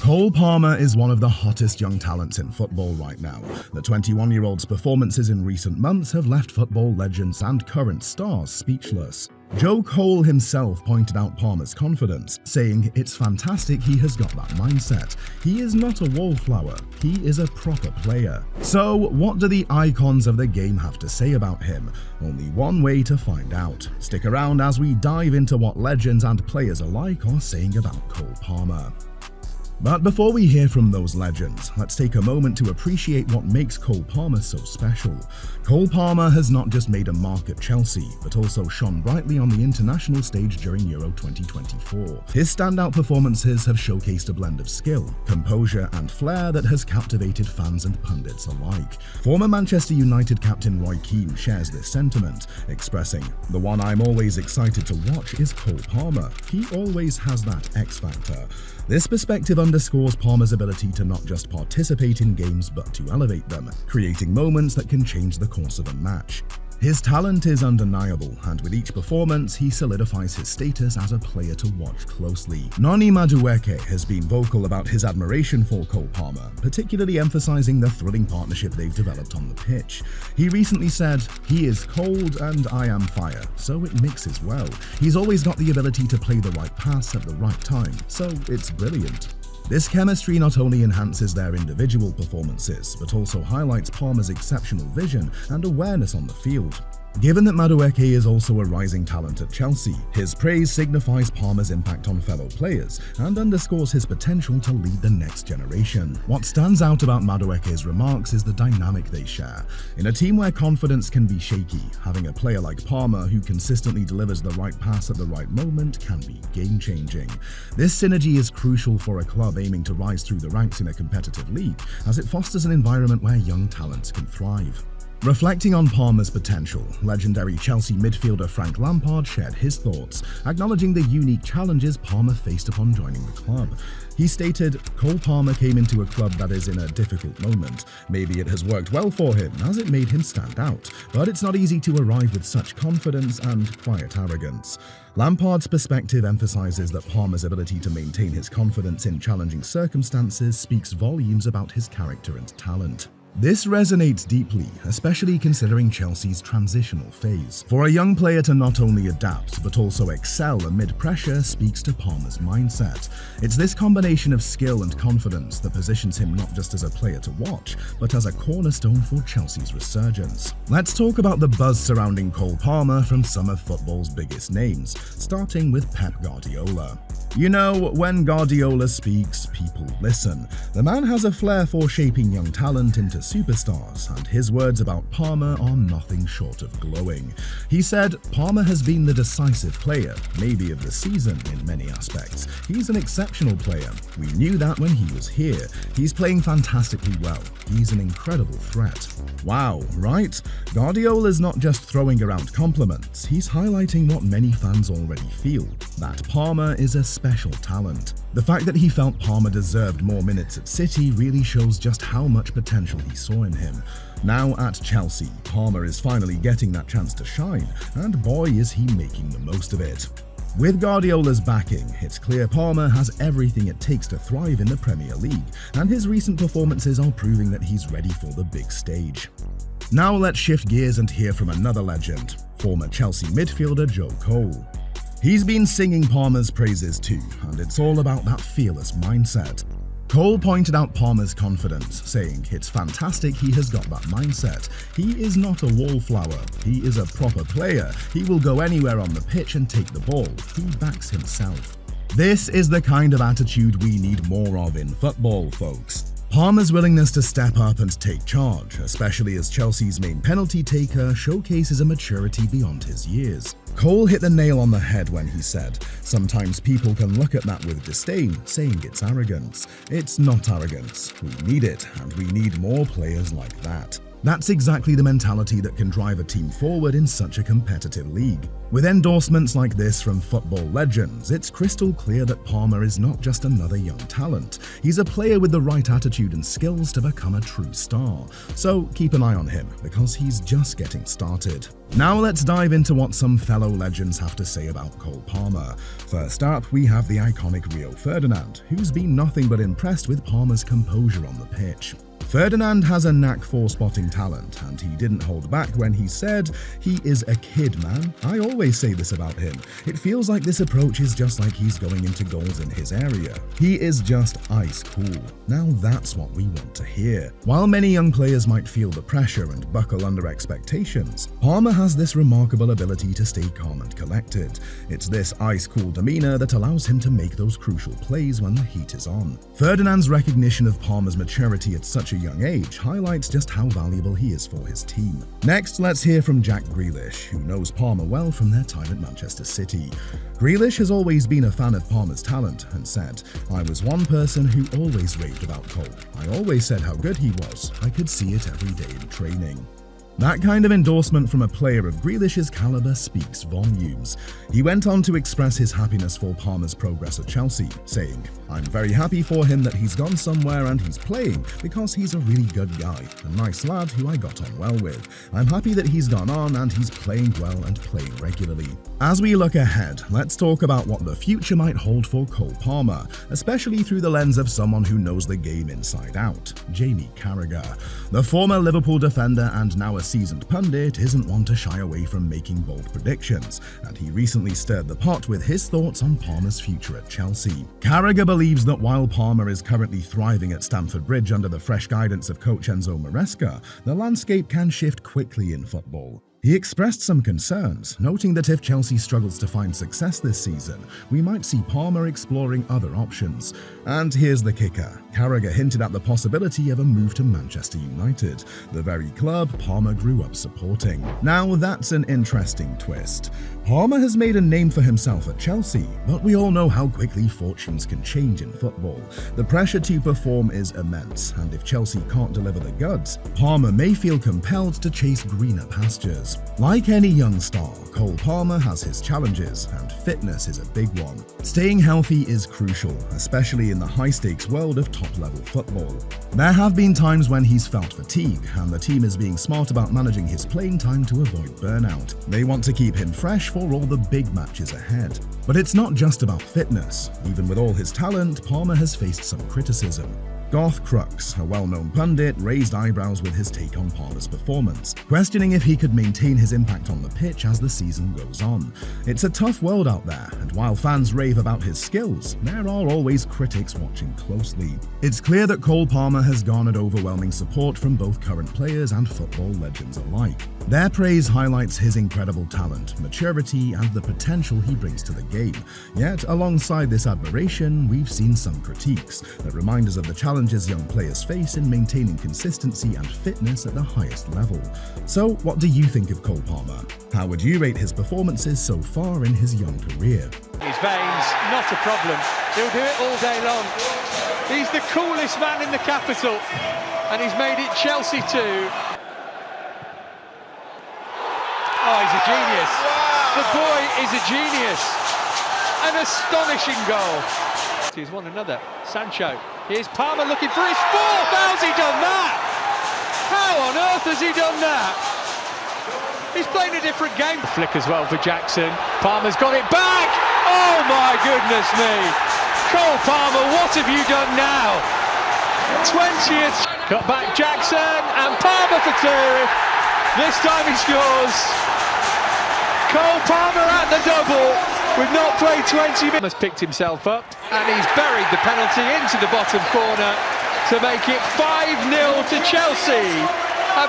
Cole Palmer is one of the hottest young talents in football right now. The 21-year-old's performances in recent months have left football legends and current stars speechless. Joe Cole himself pointed out Palmer's confidence, saying it's fantastic he has got that mindset. He is not a wallflower, he is a proper player. So what do the icons of the game have to say about him? Only one way to find out. Stick around as we dive into what legends and players alike are saying about Cole Palmer. But before we hear from those legends, let's take a moment to appreciate what makes Cole Palmer so special. Cole Palmer has not just made a mark at Chelsea, but also shone brightly on the international stage during Euro 2024. His standout performances have showcased a blend of skill, composure, and flair that has captivated fans and pundits alike. Former Manchester United captain Roy Keane shares this sentiment, expressing, "The one I'm always excited to watch is Cole Palmer. He always has that X factor." This perspective underscores Palmer's ability to not just participate in games but to elevate them, creating moments that can change the course of a match. His talent is undeniable, and with each performance, he solidifies his status as a player to watch closely. Noni Madueke has been vocal about his admiration for Cole Palmer, particularly emphasizing the thrilling partnership they've developed on the pitch. He recently said, "He is cold and I am fire, so it mixes well. He's always got the ability to play the right pass at the right time, so it's brilliant." This chemistry not only enhances their individual performances, but also highlights Palmer's exceptional vision and awareness on the field. Given that Madueke is also a rising talent at Chelsea, his praise signifies Palmer's impact on fellow players and underscores his potential to lead the next generation. What stands out about Madueke's remarks is the dynamic they share. In a team where confidence can be shaky, having a player like Palmer who consistently delivers the right pass at the right moment can be game-changing. This synergy is crucial for a club aiming to rise through the ranks in a competitive league, as it fosters an environment where young talents can thrive. Reflecting on Palmer's potential, legendary Chelsea midfielder Frank Lampard shared his thoughts, acknowledging the unique challenges Palmer faced upon joining the club. He stated, "Cole Palmer came into a club that is in a difficult moment. Maybe it has worked well for him as it made him stand out, but it's not easy to arrive with such confidence and quiet arrogance." Lampard's perspective emphasizes that Palmer's ability to maintain his confidence in challenging circumstances speaks volumes about his character and talent. This resonates deeply, especially considering Chelsea's transitional phase. For a young player to not only adapt but also excel amid pressure speaks to Palmer's mindset. It's this combination of skill and confidence that positions him not just as a player to watch, but as a cornerstone for Chelsea's resurgence. Let's talk about the buzz surrounding Cole Palmer from some of football's biggest names, starting with Pep Guardiola. You know, when Guardiola speaks, people listen. The man has a flair for shaping young talent into superstars, and his words about Palmer are nothing short of glowing. He said, "Palmer has been the decisive player, maybe of the season in many aspects. He's an exceptional player. We knew that when he was here. He's playing fantastically well. He's an incredible threat." Wow, right? Guardiola's not just throwing around compliments, he's highlighting what many fans already feel, that Palmer is a special talent. The fact that he felt Palmer deserved more minutes at City really shows just how much potential he saw in him. Now at Chelsea, Palmer is finally getting that chance to shine, and boy is he making the most of it. With Guardiola's backing, it's clear Palmer has everything it takes to thrive in the Premier League, and his recent performances are proving that he's ready for the big stage. Now let's shift gears and hear from another legend, former Chelsea midfielder Joe Cole. He's been singing Palmer's praises too, and it's all about that fearless mindset. Cole pointed out Palmer's confidence, saying it's fantastic he has got that mindset. He is not a wallflower, he is a proper player. He will go anywhere on the pitch and take the ball. He backs himself. This is the kind of attitude we need more of in football, folks. Palmer's willingness to step up and take charge, especially as Chelsea's main penalty taker, showcases a maturity beyond his years. Cole hit the nail on the head when he said, "Sometimes people can look at that with disdain, saying it's arrogance. It's not arrogance. We need it, and we need more players like that." That's exactly the mentality that can drive a team forward in such a competitive league. With endorsements like this from football legends, it's crystal clear that Palmer is not just another young talent. He's a player with the right attitude and skills to become a true star. So keep an eye on him, because he's just getting started. Now let's dive into what some fellow legends have to say about Cole Palmer. First up, we have the iconic Rio Ferdinand, who's been nothing but impressed with Palmer's composure on the pitch. Ferdinand has a knack for spotting talent, and he didn't hold back when he said, "He is a kid, man. I always say this about him. It feels like this approach is just like he's going into goals in his area. He is just ice cool." Now that's what we want to hear. While many young players might feel the pressure and buckle under expectations, Palmer has this remarkable ability to stay calm and collected. It's this ice cool demeanor that allows him to make those crucial plays when the heat is on. Ferdinand's recognition of Palmer's maturity at such a young age highlights just how valuable he is for his team. Next, let's hear from Jack Grealish, who knows Palmer well from their time at Manchester City. Grealish has always been a fan of Palmer's talent and said, "I was one person who always raved about Cole. I always said how good he was. I could see it every day in training." That kind of endorsement from a player of Grealish's caliber speaks volumes. He went on to express his happiness for Palmer's progress at Chelsea, saying, "I'm very happy for him that he's gone somewhere and he's playing, because he's a really good guy, a nice lad who I got on well with. I'm happy that he's gone on and he's playing well and playing regularly." As we look ahead, let's talk about what the future might hold for Cole Palmer, especially through the lens of someone who knows the game inside out, Jamie Carragher. The former Liverpool defender and now a seasoned pundit isn't one to shy away from making bold predictions, and he recently stirred the pot with his thoughts on Palmer's future at Chelsea. Carragher believes that while Palmer is currently thriving at Stamford Bridge under the fresh guidance of coach Enzo Maresca, the landscape can shift quickly in football. He expressed some concerns, noting that if Chelsea struggles to find success this season, we might see Palmer exploring other options. And here's the kicker. Carragher hinted at the possibility of a move to Manchester United, the very club Palmer grew up supporting. Now that's an interesting twist. Palmer has made a name for himself at Chelsea, but we all know how quickly fortunes can change in football. The pressure to perform is immense, and if Chelsea can't deliver the goods, Palmer may feel compelled to chase greener pastures. Like any young star, Cole Palmer has his challenges, and fitness is a big one. Staying healthy is crucial, especially in the high-stakes world of top-level football. There have been times when he's felt fatigue, and the team is being smart about managing his playing time to avoid burnout. They want to keep him fresh for all the big matches ahead. But it's not just about fitness. Even with all his talent, Palmer has faced some criticism. Garth Crooks, a well-known pundit, raised eyebrows with his take on Palmer's performance, questioning if he could maintain his impact on the pitch as the season goes on. It's a tough world out there, and while fans rave about his skills, there are always critics watching closely. It's clear that Cole Palmer has garnered overwhelming support from both current players and football legends alike. Their praise highlights his incredible talent, maturity, and the potential he brings to the game. Yet, alongside this admiration, we've seen some critiques that remind us of the challenges young players face in maintaining consistency and fitness at the highest level. So, what do you think of Cole Palmer? How would you rate his performances so far in his young career? His veins, not a problem. He'll do it all day long. He's the coolest man in the capital, and he's made it Chelsea too. Oh, he's a genius. The boy is a genius. An astonishing goal. Here's one another. Sancho. Here's Palmer looking for his fourth. How's he done that? How on earth has he done that? He's playing a different game. Flick as well for Jackson. Palmer's got it back. Oh my goodness me. Cole Palmer, what have you done now? 20th. Cut back Jackson and Palmer for two. This time he scores. Cole Palmer at the double. We've not played 20 minutes. Has picked himself up and he's buried the penalty into the bottom corner to make it 5-0 to Chelsea. And